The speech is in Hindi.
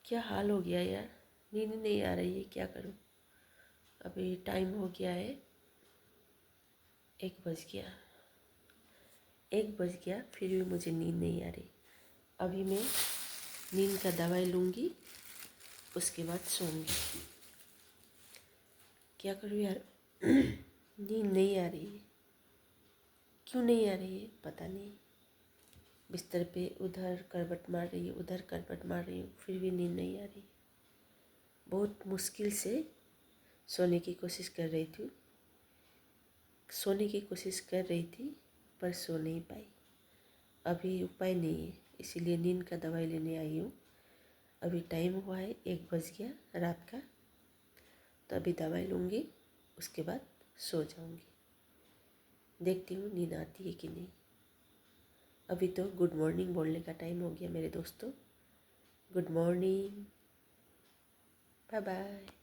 क्या हाल हो गया यार, नींद नहीं आ रही है, क्या करूं। अभी टाइम हो गया है, 1 बज गया। 1 बज गया, फिर भी मुझे नींद नहीं आ रही। अभी मैं नींद का दवाई लूँगी, उसके बाद सोऊंगी। क्या करूँ यार, नींद नहीं आ रही है। क्यों नहीं आ रही है पता नहीं। बिस्तर पे उधर करवट मार रही हूँ, उधर करवट मार रही हूँ, फिर भी नींद नहीं आ रही। बहुत मुश्किल से सोने की कोशिश कर रही थी, पर सो नहीं पाई। अभी उपाय नहीं है, इसीलिए नींद का दवाई लेने आई हूँ। अभी टाइम हुआ है, 1 बज गया रात का। तो अभी दवाई लूँगी, उसके बाद सो जाऊँगी। देखती हूँ नींद आती है कि नहीं। अभी तो गुड मॉर्निंग बोलने का टाइम हो गया मेरे दोस्तों। Good morning, bye bye.